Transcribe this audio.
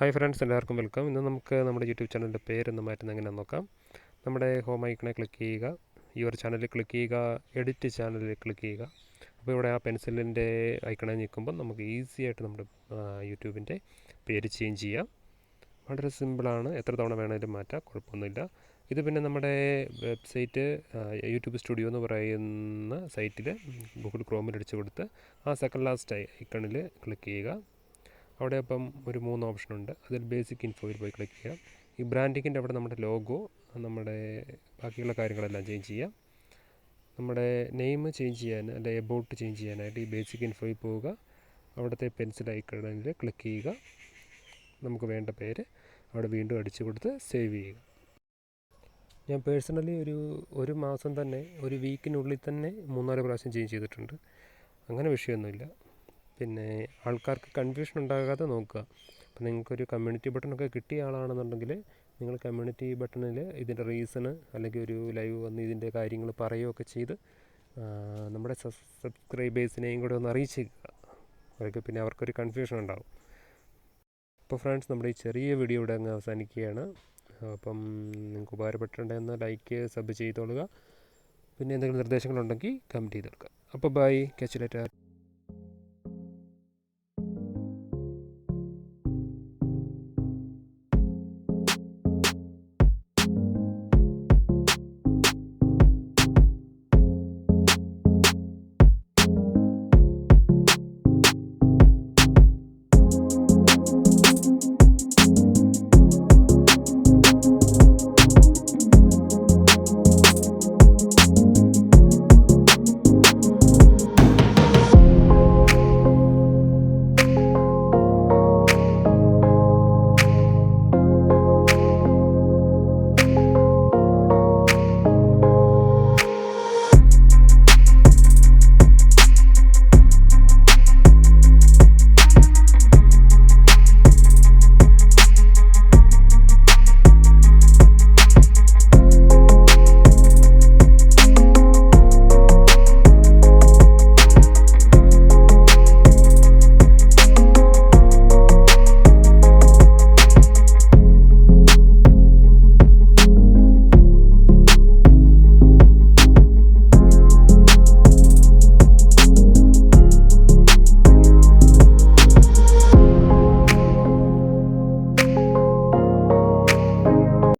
Hi friends, എല്ലാവർക്കും welcome. ഇന്ന് നമുക്ക് നമ്മുടെ യൂട്യൂബ് ചാനലിൻ്റെ പേരൊന്ന് മാറ്റുന്ന എങ്ങനെയാണെന്ന് നോക്കാം. നമ്മുടെ ഹോം ഐക്കണെ ക്ലിക്ക് ചെയ്യുക, ഈ ഒരു ചാനലിൽ ക്ലിക്ക് ചെയ്യുക, എഡിറ്റ് ചാനലിൽ ക്ലിക്ക് ചെയ്യുക. അപ്പോൾ ഇവിടെ ആ പെൻസിലിൻ്റെ ഐക്കണെ നിൽക്കുമ്പോൾ നമുക്ക് ഈസി ആയിട്ട് നമ്മുടെ യൂട്യൂബിൻ്റെ പേര് ചേഞ്ച് ചെയ്യാം. വളരെ സിമ്പിളാണ്, എത്ര തവണ വേണമെങ്കിലും മാറ്റാം, കുഴപ്പമൊന്നുമില്ല. ഇത് പിന്നെ നമ്മുടെ വെബ്സൈറ്റ് യൂട്യൂബ് സ്റ്റുഡിയോ എന്ന് പറയുന്ന സൈറ്റിൽ ഗൂഗിൾ ക്രോമിൽ അടിച്ചു കൊടുത്ത് ആ സെക്കൻഡ് ലാസ്റ്റ് ഐക്കണിൽ ക്ലിക്ക് ചെയ്യുക. അവിടെ അപ്പം ഒരു 3 ഓപ്ഷനുണ്ട്. അതിൽ ബേസിക് ഇൻഫോയിൽ പോയി ക്ലിക്ക് ചെയ്യാം. ഈ ബ്രാൻഡിങ്ങിൻ്റെ അവിടെ നമ്മുടെ ലോഗോ, നമ്മുടെ ബാക്കിയുള്ള കാര്യങ്ങളെല്ലാം ചേഞ്ച് ചെയ്യാം. നമ്മുടെ നെയിം ചേഞ്ച് ചെയ്യാൻ അല്ലെ എബൌട്ട് ചേഞ്ച് ചെയ്യാനായിട്ട് ഈ ബേസിക് ഇൻഫോയിൽ പോവുക. അവിടുത്തെ പെൻസിൽ ഐക്കണിൽ ക്ലിക്ക് ചെയ്യുക. നമുക്ക് വേണ്ട പേര് അവിടെ വീണ്ടും അടിച്ചു കൊടുത്ത് സേവ് ചെയ്യുക. ഞാൻ പേഴ്സണലി ഒരു മാസം തന്നെ, ഒരു വീക്കിനുള്ളിൽ തന്നെ 3-4 പ്രാവശ്യം ചേഞ്ച് ചെയ്തിട്ടുണ്ട്. അങ്ങനെ വിഷയമൊന്നുമില്ല. പിന്നെ ആൾക്കാർക്ക് കൺഫ്യൂഷൻ ഉണ്ടാകാതെ നോക്കുക. അപ്പോൾ നിങ്ങൾക്കൊരു കമ്മ്യൂണിറ്റി ബട്ടണൊക്കെ കിട്ടിയ ആളാണെന്നുണ്ടെങ്കിൽ നിങ്ങൾ കമ്മ്യൂണിറ്റി ബട്ടണിൽ ഇതിൻ്റെ റീസണ് അല്ലെങ്കിൽ ഒരു ലൈവ് വന്ന് ഇതിൻ്റെ കാര്യങ്ങൾ പറയുകയൊക്കെ ചെയ്ത് നമ്മുടെ സബ്സ്ക്രൈബേഴ്സിനെയും കൂടെ ഒന്ന് അറിയിച്ചേക്കുക. അവർക്ക് പിന്നെ അവർക്കൊരു കൺഫ്യൂഷൻ ഉണ്ടാകും. അപ്പോൾ ഫ്രണ്ട്സ്, നമ്മുടെ ഈ ചെറിയ വീഡിയോ ഇവിടെ അങ്ങ് അവസാനിക്കുകയാണ്. അപ്പം നിങ്ങൾക്ക് ഉപകാരപ്പെട്ടിട്ടുണ്ടെന്ന് ലൈക്ക്, സബ് ചെയ്തോളുക. പിന്നെ എന്തെങ്കിലും നിർദ്ദേശങ്ങളുണ്ടെങ്കിൽ കമൻറ്റ് ചെയ്ത് കൊടുക്കുക. അപ്പോൾ ബൈ, ക്യാച്ച് യു ലേറ്റർ.